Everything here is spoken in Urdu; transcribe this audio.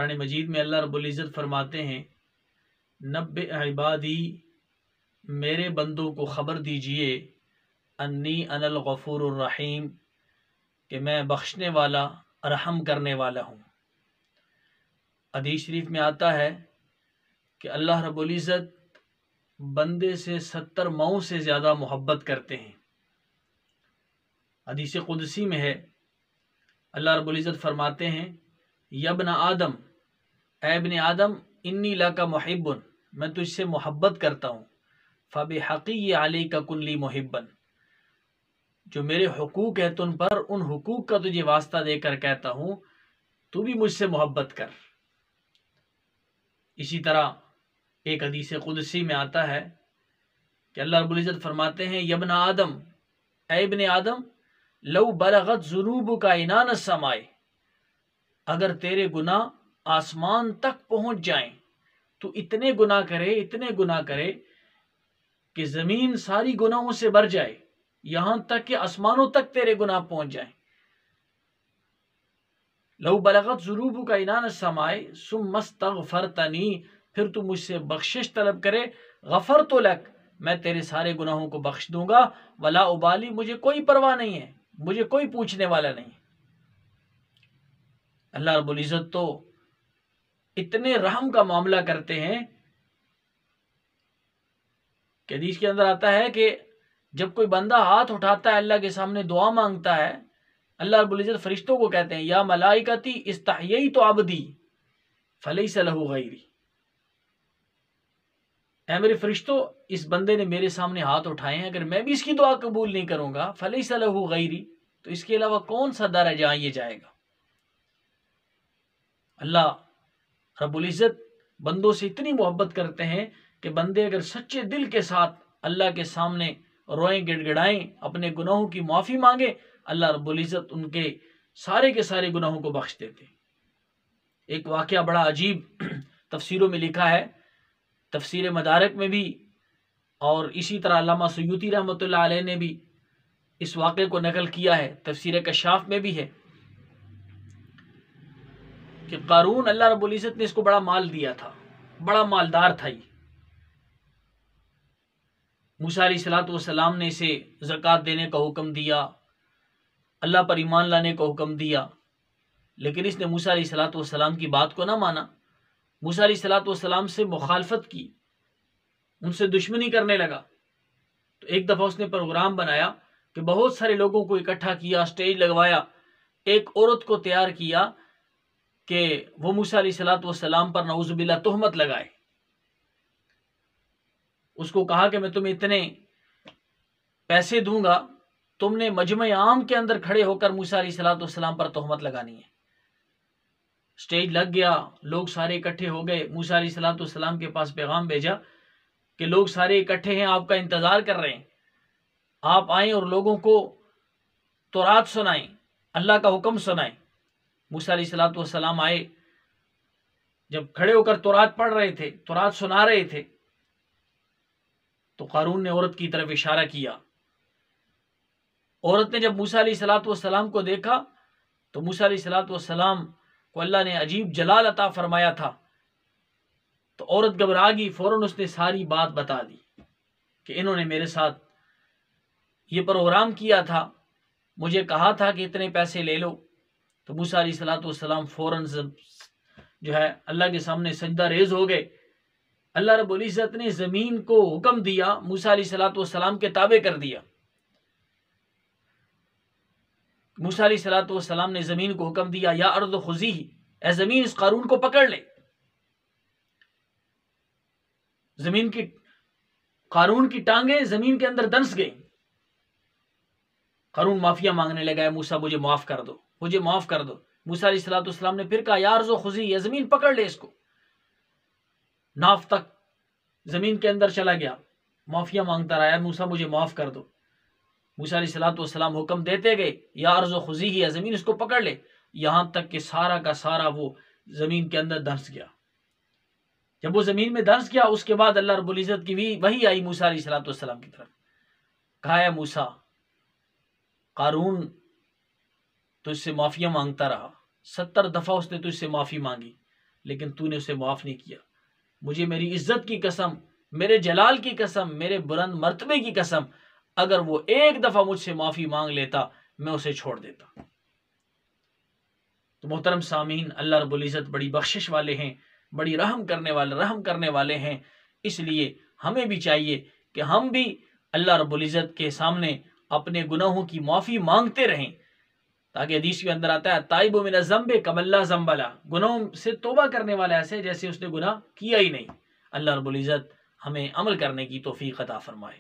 قرآن مجید میں اللہ رب العزت فرماتے ہیں نبئ عبادی، میرے بندوں کو خبر دیجئے، انی انا الغفور الرحیم، کہ میں بخشنے والا رحم کرنے والا ہوں۔ حدیث شریف میں آتا ہے کہ اللہ رب العزت بندے سے 70 مئوں سے زیادہ محبت کرتے ہیں۔ حدیث قدسی میں ہے، اللہ رب العزت فرماتے ہیں یا ابن آدم، اے ابن آدم، انی لک محب، میں تجھ سے محبت کرتا ہوں، فبحقی علیک کن لی محبا، جو میرے حقوق ہے تن پر، ان حقوق کا تجھے واسطہ دے کر کہتا ہوں تو بھی مجھ سے محبت کر۔ اسی طرح ایک حدیث قدسی میں آتا ہے کہ اللہ رب العزت فرماتے ہیں یا ابن آدم، اے ابن آدم، لو بلغت ذنوبک عنان السماء، اگر تیرے گناہ آسمان تک پہنچ جائیں تو اتنے گناہ کرے کہ زمین ساری گناہوں سے بھر جائے، یہاں تک کہ آسمانوں تک تیرے گناہ پہنچ جائیں۔ لو بلغت ذنوبک عنان السماء ثم استغفرتنی، پھر تو مجھ سے بخشش طلب کرے، غفرت لک، میں تیرے سارے گناہوں کو بخش دوں گا، ولا ابالی، مجھے کوئی پرواہ نہیں ہے، مجھے کوئی پوچھنے والا نہیں۔ اللہ رب العزت تو اتنے رحم کا معاملہ کرتے ہیں کہ حدیث کے اندر آتا ہے کہ جب کوئی بندہ ہاتھ اٹھاتا ہے اللہ کے سامنے دعا مانگتا ہے، اللہ رب العزت فرشتوں کو کہتے ہیں یا ملائکتی استحییت عبدی فلیس لہ غیری، اے میرے فرشتوں، اس بندے نے میرے سامنے ہاتھ اٹھائے ہیں، اگر میں بھی اس کی دعا قبول نہیں کروں گا فلیس لہ غیری، تو اس کے علاوہ کون سا در ہے جہاں یہ جائے گا۔ اللہ رب العزت بندوں سے اتنی محبت کرتے ہیں کہ بندے اگر سچے دل کے ساتھ اللہ کے سامنے روئیں، گڑ گڑائیں، اپنے گناہوں کی معافی مانگیں، اللہ رب العزت ان کے سارے گناہوں کو بخش دیتے۔ ایک واقعہ بڑا عجیب تفسیروں میں لکھا ہے، تفسیر مدارک میں بھی، اور اسی طرح علامہ سیوطی رحمۃ اللہ علیہ نے بھی اس واقعے کو نقل کیا ہے، تفسیر کشاف میں بھی ہے کہ قارون، اللہ رب العزت نے اس کو بڑا مال دیا تھا، بڑا مالدار تھا یہ۔ موسیٰ علیہ السلام نے اسے زکوٰۃ دینے کا حکم دیا، اللہ پر ایمان لانے کا حکم دیا، لیکن اس نے موسیٰ علیہ السلام کی بات کو نہ مانا، موسیٰ علیہ السلام سے مخالفت کی، ان سے دشمنی کرنے لگا۔ تو ایک دفعہ اس نے پروگرام بنایا کہ بہت سارے لوگوں کو اکٹھا کیا، سٹیج لگوایا، ایک عورت کو تیار کیا کہ وہ موسیٰ علیہ السلام پر نعوذ باللہ تہمت لگائے۔ اس کو کہا کہ میں تمہیں اتنے پیسے دوں گا، تم نے مجمع عام کے اندر کھڑے ہو کر موسیٰ علیہ السلام پر تہمت لگانی ہے۔ سٹیج لگ گیا، لوگ سارے اکٹھے ہو گئے، موسیٰ علیہ السلام کے پاس پیغام بھیجا کہ لوگ سارے اکٹھے ہیں، آپ کا انتظار کر رہے ہیں، آپ آئیں اور لوگوں کو تورات سنائیں، اللہ کا حکم سنائیں۔ موسیٰ علیہ السلام آئے، جب کھڑے ہو کر تورات پڑھ رہے تھے، تورات سنا رہے تھے، تو قارون نے عورت کی طرف اشارہ کیا۔ عورت نے جب موسیٰ علیہ السلام کو دیکھا تو موسیٰ علیہ السلام کو اللہ نے عجیب جلال عطا فرمایا تھا، تو عورت گھبرا گئی، فوراً اس نے ساری بات بتا دی کہ انہوں نے میرے ساتھ یہ پروگرام کیا تھا، مجھے کہا تھا کہ اتنے پیسے لے لو۔ تو موسیٰ علیہ السلام فوراً جو ہے اللہ کے سامنے سجدہ ریز ہو گئے۔ اللہ رب العزت نے زمین کو حکم دیا، موسیٰ علیہ السلام کے تابع کر دیا۔ موسیٰ علیہ السلام نے زمین کو حکم دیا یا ارض خذیہ، اے زمین اس قارون کو پکڑ لے۔ زمین کی قارون کی ٹانگیں زمین کے اندر دنس گئیں۔ قارون معافیا مانگنے لگا، ہے موسیٰ مجھے معاف کر دو، مجھے معاف کر دو۔ موسیٰ علیہ السلام نے پھر کہا یا ارض خذیہ، یہ زمین پکڑ لے اس کو۔ ناف تک زمین کے اندر چلا گیا، معافیا مانگتا رہا، موسیٰ مجھے معاف کر دو۔ موسیٰ علیہ السلام حکم دیتے گئے یا ارض خذیہ، یا زمین اس کو پکڑ لے، یہاں تک کہ سارا کا سارا وہ زمین کے اندر دھنس گیا۔ جب وہ زمین میں دھنس گیا، اس کے بعد اللہ رب العزت کی وحی آئی موسیٰ علیہ السلام کی طرف، کہا ہے موسیٰ، قارون تجھ سے معافیا مانگتا رہا، 70 دفعہ اس نے تجھ سے معافی مانگی، لیکن تو نے اسے معاف نہیں کیا. مجھے میری عزت کی قسم، میرے جلال کی قسم، میرے بلند مرتبے کی قسم، اگر وہ ایک دفعہ مجھ سے معافی مانگ لیتا میں اسے چھوڑ دیتا. تو محترم سامعین، اللہ رب العزت بڑی بخشش والے ہیں، بڑی رحم کرنے والے ہیں. اس لیے ہمیں بھی چاہیے کہ ہم بھی اللہ رب العزت کے سامنے اپنے گناہوں کی معافی مانگتے رہیں، تاکہ حدیث کے اندر آتا ہے تائب من الذنب کمن لا ذنب لہ، گناہوں سے توبہ کرنے والا ایسے جیسے اس نے گناہ کیا ہی نہیں. اللہ رب العزت ہمیں عمل کرنے کی توفیق عطا فرمائے.